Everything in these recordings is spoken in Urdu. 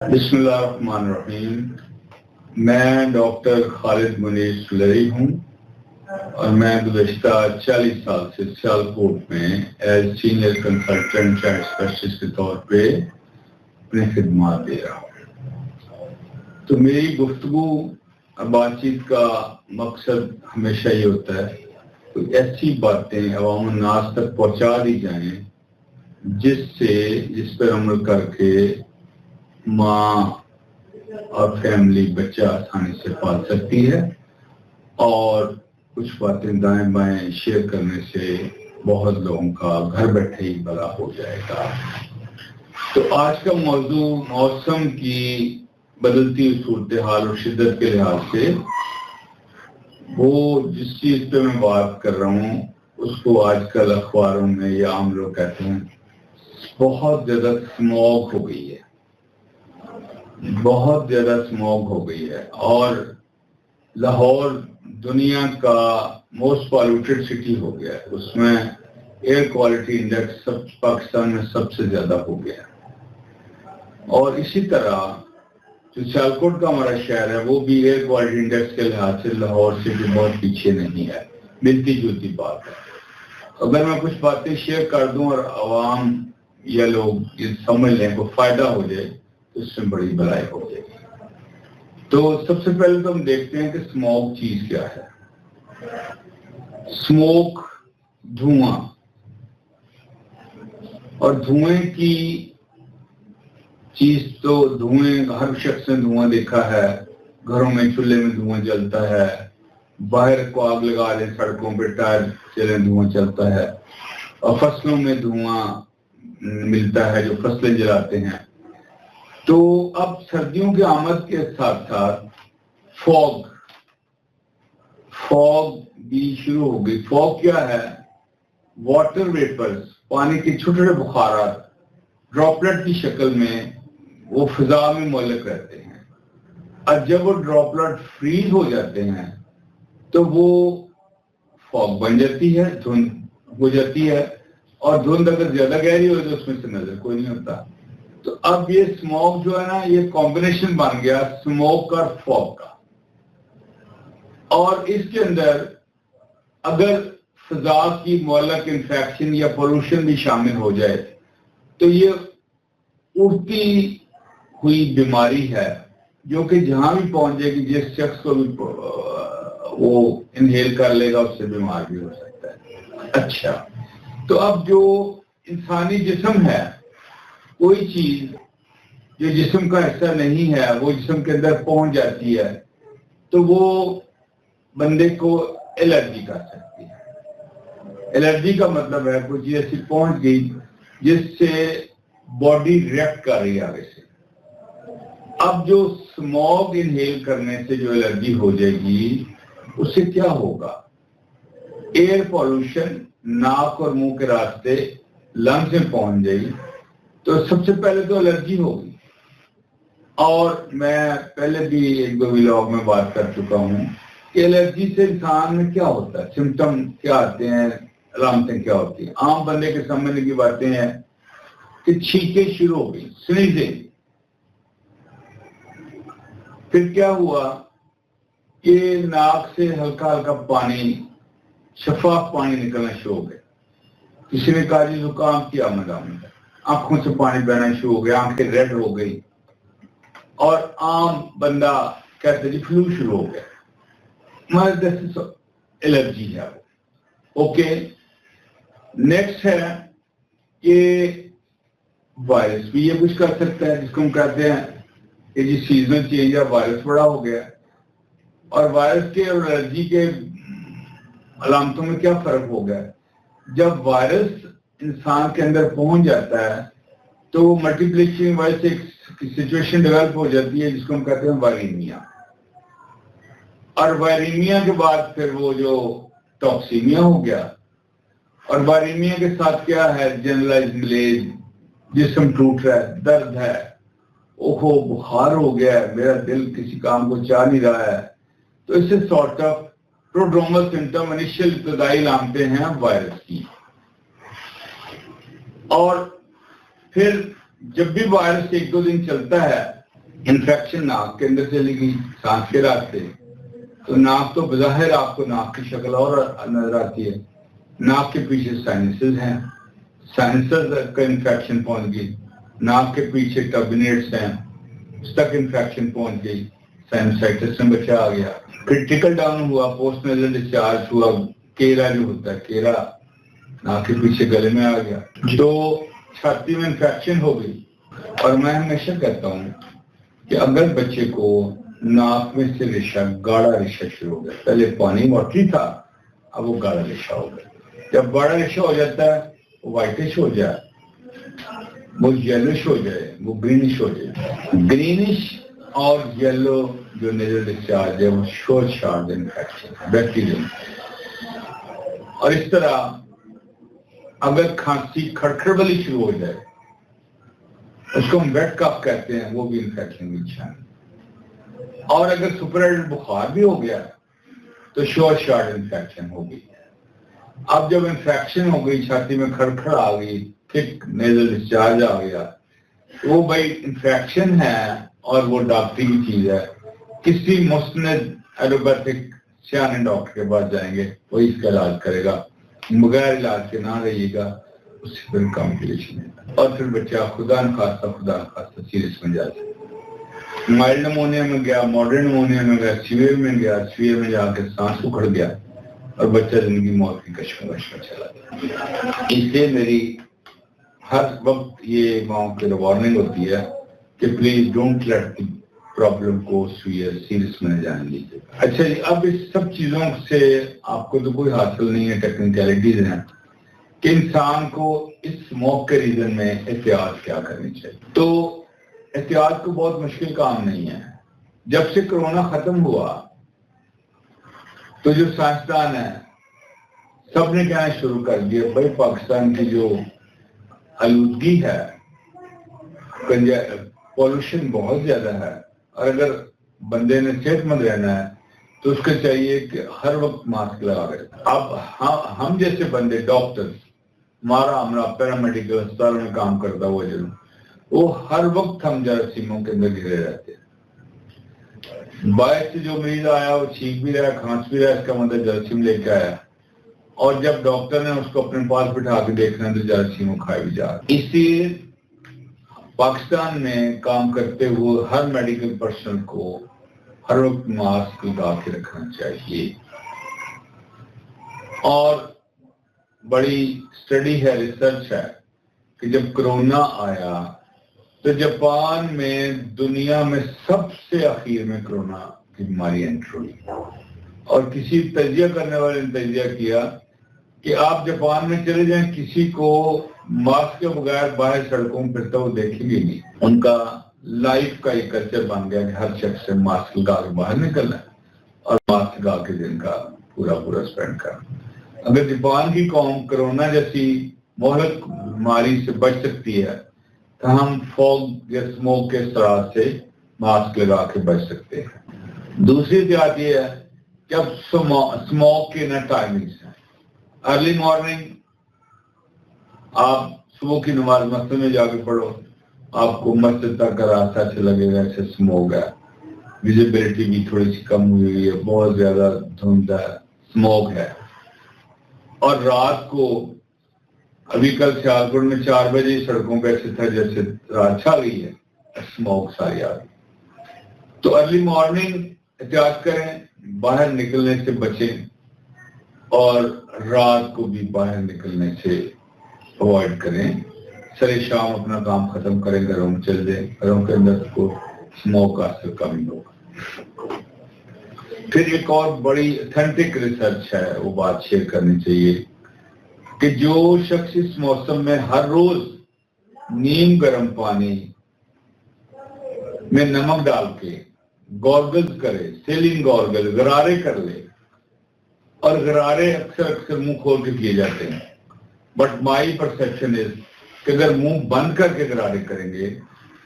بسم اللہ الرحمن الرحیم. میں ڈاکٹر خالد منیر سلری ہوں اور میں گزشتہ 40 سال سے سیالکوٹ میں as senior consultant child specialist کے طور پہ اپنی خدمات دے رہا ہوں. تو میری گفتگو بات چیت کا مقصد ہمیشہ یہ ہوتا ہے کہ ایسی باتیں عوام الناس تک پہنچا دی جائیں جس پر عمل کر کے ماں اور فیملی بچہ آسانی سے پال سکتی ہے، اور کچھ باتیں دائیں بائیں شیئر کرنے سے بہت لوگوں کا گھر بیٹھے ہی بھلا ہو جائے گا. تو آج کا موضوع موسم کی بدلتی ہوئی صورتحال اور شدت کے لحاظ سے وہ جس چیز پہ میں بات کر رہا ہوں اس کو آج کل اخباروں میں یا عام لوگ کہتے ہیں بہت زیادہ اسموگ ہو گئی ہے. بہت زیادہ اسموگ ہو گئی ہے اور لاہور دنیا کا موسٹ پالوٹیڈ سٹی ہو گیا ہے. اس میں ایئر کوالٹی انڈیکس پاکستان میں سب سے زیادہ ہو گیا ہے. اور اسی طرح جو سیالکوٹ کا ہمارا شہر ہے وہ بھی ایئر کوالٹی انڈیکس کے لحاظ سے لاہور سے بھی بہت پیچھے نہیں ہے، ملتی جلتی بات ہے. اگر میں کچھ باتیں شیئر کر دوں اور عوام یا لوگ یہ سمجھ لیں کو فائدہ ہو جائے تو اس میں بڑی بھلائی ہو جائے گی. تو سب سے پہلے تو ہم دیکھتے ہیں کہ اسموگ چیز کیا ہے. اسموک دھواں، اور دھوئیں کی چیز تو دھوئیں ہر شخص نے دھواں دیکھا ہے. گھروں میں چولہے میں دھواں جلتا ہے، باہر کو آگ لگا دیں سڑکوں پہ ٹائر چلے دھواں چلتا ہے، اور فصلوں میں دھواں ملتا ہے جو فصلیں جلاتے ہیں. تو اب سردیوں کی آمد کے ساتھ ساتھ فوگ بھی شروع ہو گئی. فوگ کیا ہے؟ واٹر ویپرز، پانی کے چھوٹے چھوٹے بخارات ڈراپلٹ کی شکل میں وہ فضا میں معلق رہتے ہیں، اور جب وہ ڈراپلٹ فریز ہو جاتے ہیں تو وہ فوگ بن جاتی ہے، دھند ہو جاتی ہے. اور دھند اگر زیادہ گہری ہو تو اس میں سے نظر کوئی نہیں ہوتا. تو اب یہ اسموگ جو ہے نا یہ کمبینیشن بن گیا اسموک اور فوگ کا. اور اس کے اندر اگر فضا کی معلق انفیکشن یا پولوشن بھی شامل ہو جائے تو یہ اڑتی ہوئی بیماری ہے جو کہ جہاں بھی پہنچ جائے گی جس شخص کو بھی وہ انہیل کر لے گا اس سے بیمار بھی ہو سکتا ہے. اچھا، تو اب جو انسانی جسم ہے کوئی چیز جو جسم کا حصہ نہیں ہے وہ جسم کے اندر پہنچ جاتی ہے تو وہ بندے کو الرجی کر سکتی ہے. الرجی کا مطلب ہے کوئی چیز ایسی پہنچ گئی جس سے باڈی ریئیکٹ کر رہی ہے آگے سے. اب جو اسموگ انہیل کرنے سے جو الرجی ہو جائے گی اس سے کیا ہوگا؟ ایئر پولوشن ناک اور منہ کے راستے لنگس میں پہنچ جائے گی تو سب سے پہلے تو الرجی ہوگی. اور میں پہلے بھی ایک دو ولاگ میں بات کر چکا ہوں کہ الرجی سے انسان میں کیا ہوتا ہے، سمٹم کیا آتے ہیں، علامتیں کیا ہوتی ہیں. عام بندے کے سمجھنے کی باتیں ہیں کہ چھینکیں شروع ہو گئی، سنیزنگ. پھر کیا ہوا کہ ناک سے ہلکا ہلکا پانی، شفاف پانی نکلنا شروع ہو گیا. کسی نے کہا جی زکام کی آمد ہے، آنکھوں سے پانی بہنا شروع ہو گیا، آنکھیں ریڈ ہو گئی. اور عام بندہ کہتے جی فلو شروع ہو گیا. الرجی ہے وہ. اوکے، نیکسٹ ہے کہ وائرس بھی یہ کچھ کر سکتا ہے جس کو ہم کہتے ہیں کہ جی سیزن چینج ہے، وائرس بڑا ہو گیا. اور وائرس کے اور الرجی کے علامتوں میں کیا فرق ہو گیا؟ جب وائرس انسان کے اندر پہنچ جاتا ہے تو ملٹیپلیکیشن وائرس ایک سچویشن ڈیولپ ہو جاتی ہے جس کو ہم کہتے ہیں وائریمیا. اور وائریمیا کے بعد پھر وہ جو ٹاکسیمیا ہو گیا. اور وائریمیا کے ساتھ کیا ہے؟ جنرلائز ملیز، جسم ٹوٹ رہا ہے، درد ہے، اوہو بخار ہو گیا ہے، میرا دل کسی کام کو چاہ نہیں رہا ہے. تو اس سے سارٹ آف پروڈرومل سمٹم انیشیل ابتدائی علامتیں ہیں وائرس کی. اور پھر جب بھی وائرس ایک دو دن چلتا ہے انفیکشن ناک کے اندر چلی گئی سانس کے راستے، تو ناک تو بظاہر آپ کو ناک کی شکل اور نظر آتی ہے، ناک کے پیچھے سائنسز ہیں، سائنسز کا انفیکشن پہنچ گئی، ناک کے پیچھے ٹربینیٹس ہیں، اس تک انفیکشن پہنچ گئی، سائنسائٹس میں بچہ آ گیا، کرٹیکل ڈاؤن ہوا، پوسٹ نیزل ڈسچارج ہوا، کیرا جو ہوتا ہے کیرا ناک کے پیچھے گلے میں آ گیا، تو چھاتی میں انفیکشن ہو گئی۔ اور میں ہمیشہ کہتا ہوں کہ اگر بچے کو ناک میں سے ریشہ گاڑھا ریشہ شروع ہو گیا، پہلے پانی واٹری تھا، اب وہ گاڑھا ریشہ ہو گیا، جب گاڑھا ریشہ ہو جاتا ہے وہ وائٹش ہو جائے، وہ یلوش ہو جائے، وہ گرینش ہو جائے، گرینش اور یلو جو نیزل ڈسچارج ہے وہ شورٹ شارٹ انفیکشن بیکٹیریم، اور اس طرح اگر کھانسی کھڑکھڑ والی شروع ہو جائے اس کو ہم ویٹ کف کہتے ہیں، وہ بھی انفیکشن کی نشان، اور اگر سپر ایڈڈ بخار بھی ہو گیا تو شورٹ شارٹ انفیکشن ہوگی۔ اب جب انفیکشن ہو گئی، چھاتی میں کھڑکھڑ آ گئی، تھک نیزل ڈسچارج آ گیا، وہ بھائی انفیکشن ہے اور وہ ڈاکٹری کی چیز ہے، کسی مستند ایلوپیتھک سیانے ڈاکٹر کے پاس جائیں گے، وہی اس کا علاج کرے گا، بغیر علاج کے نہ رہیے گا، اس سے پھر کمپلیکیشن ہے اور پھر بچہ خدا نخواستہ سیریس میں جاتا ہے، مائلڈ نمونیا میں گیا، ماڈرن نمونیا میں گیا، سیویئر میں گیا، سیویئر میں جا کے سانس اکھڑ گیا اور بچہ زندگی موت کی کشمکش میں چلا گیا۔ اس لیے میری ہر وقت یہ ماؤں کے وارننگ ہوتی ہے کہ please don't let the problem کو سیریس میں جانے دیجیے۔ اچھا جی، اب اس سب چیزوں سے آپ کو تو کوئی حاصل نہیں ہے، ٹیکنیکلٹیز ہیں کہ انسان کو اس موت کے ریزن میں احتیاط کیا کرنی چاہیے۔ تو احتیاط کو بہت مشکل کام نہیں ہے۔ جب سے کرونا ختم ہوا تو جو سائنسدان ہیں سب نے کہنا شروع کر دیا بھائی پاکستان کی جو آلودگی ہے، پولوشن بہت زیادہ ہے، اور اگر بندے نے صحت مند رہنا ہے تو اس کو چاہیے کہ ہر وقت ماسک لگا رہے۔ اب ہم جیسے بندے ڈاکٹر، ہمارا پیرامیڈیکل اسپتالوں میں کام کرتا ہوا جو وہ ہر وقت ہم جراثیموں کے اندر گھرے رہتے ہیں، باعث سے جو مریض آیا وہ چھینک بھی رہا ہے، کھانس بھی رہا ہے، اس کا مطلب جراثیم لے کے آیا، اور جب ڈاکٹر نے اس کو اپنے پاس بٹھا کے دیکھنا تو جراثیموں کھائے بھی جا رہے۔ اس لیے پاکستان میں کام کرتے ہوئے ہر میڈیکل پرسن کو ہر وقت ماسک لگا کے رکھنا چاہیے۔ اور بڑی سٹڈی ہے، ریسرچ ہے کہ جب کرونا آیا تو جاپان میں دنیا میں سب سے اخیر میں کرونا کی بیماری انٹر ہوئی، اور کسی تجزیہ کرنے والے نے تجزیہ کیا کہ آپ جاپان میں چلے جائیں، کسی کو ماسک کے بغیر باہر سڑکوں میں پھرتا وہ دیکھیں گے نہیں۔ ان کا لائف کا ایک کلچر بن گیا کہ ہر شخص سے ماسک لگا کے باہر نکلنا ہے اور ماسک لگا کے دن کا پورا سپینڈ کرنا۔ اگر جاپان کی قوم کرونا جیسی مہلک بیماری سے بچ سکتی ہے تو ہم فوگ یا اسموک کے اثرات سے ماسک لگا کے بچ سکتے ہیں۔ دوسری احتیاط یہ ہے کہ اب اسموک کے نہ ٹائمنگز ہیں۔ ارلی مارننگ آپ صبح کی نماز مسجد میں جا کے پڑھو، آپ کو مسجد تک کا راستہ اچھا لگے گا، ایسے اسموک ہے، ویزیبلٹی بھی تھوڑی سی کم ہوئی ہے، بہت زیادہ دھند ہے، اسموک ہے۔ اور رات کو ابھی کل سیالکوٹ میں 4 بجے سڑکوں پہ ایسے تھا جیسے رات چھا گئی ہے، اسموک ساری آ گئی۔ تو ارلی مارننگ احتیاط کریں، باہر نکلنے سے بچیں، اور رات کو بھی باہر نکلنے سے اوائڈ کریں۔ سر شام اپنا کام ختم کریں، گھروں میں چل جائیں، گھروں کے اندر کو اسموک کا اثر کم ہی ہوگا۔ پھر ایک اور بڑی اتھینٹک ریسرچ ہے، وہ بات شیئر کرنی چاہیے کہ جو شخص اس موسم میں ہر روز نیم گرم پانی میں نمک ڈال کے گارگلز کرے، سیلنگ گارگل، غرارے کر لے، اور غرارے اکثر منہ کھول کے کیے جاتے ہیں، بٹ مائی پرسیپشن از کہ اگر منہ بند کر کے غرارے کریں گے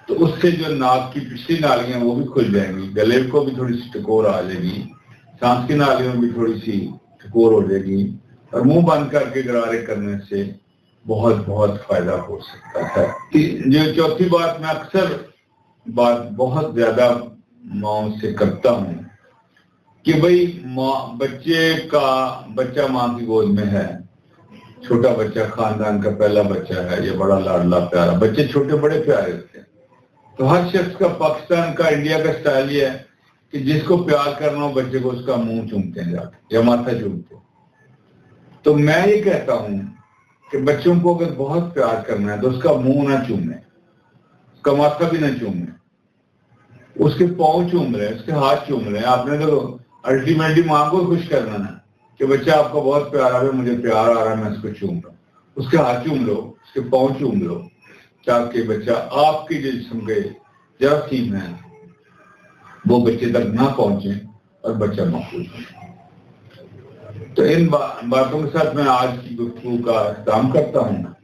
تو اس سے جو ناک کی پچھلی نالیاں وہ بھی کھل جائیں گی، گلے کو بھی تھوڑی سی ٹکور آ جائے گی، سانس کی نالیوں میں بھی تھوڑی سی ٹکور ہو جائے گی، اور منہ بند کر کے غرارے کرنے سے بہت فائدہ ہو سکتا ہے۔ جو چوتھی بات میں اکثر بات بہت زیادہ ماؤں سے کرتا ہوں کہ بھئی بچہ ماں کی گود میں ہے، چھوٹا بچہ خاندان کا پہلا بچہ ہے، یہ بڑا لاڈلا پیارا، بچے چھوٹے بڑے پیارے ہوتے ہیں. تو ہر شخص کا، پاکستان کا، انڈیا کا سٹائل یہ ہے کہ جس کو پیار کرنا ہو بچے کو اس کا منہ چومتے ہیں جا کے یا ماتھا چومتے ہیں. تو میں یہ کہتا ہوں کہ بچوں کو اگر بہت پیار کرنا ہے تو اس کا منہ نہ چومیں، اس کا ماتھا بھی نہ چومیں، اس کے پاؤں چوم رہے ہیں، اس کے ہاتھ چوم رہے ہیں. آپ نے تو الٹیمیٹلی ماں کو خوش کرنا نا کہ بچہ آپ کو بہت پیارا ہے، مجھے پیار آ رہا ہے، میں اس کو چوم رہا ہوں. اس کے ہاتھ چوم لو، اس کے پاؤں چوم لو، تاکہ بچہ آپ کی جسم کے جراثیم ہیں وہ بچے تک نہ پہنچیں اور بچہ محفوظ ہو. تو ان باتوں کے ساتھ میں آج کی گفتگو کا اختتام کرتا ہوں.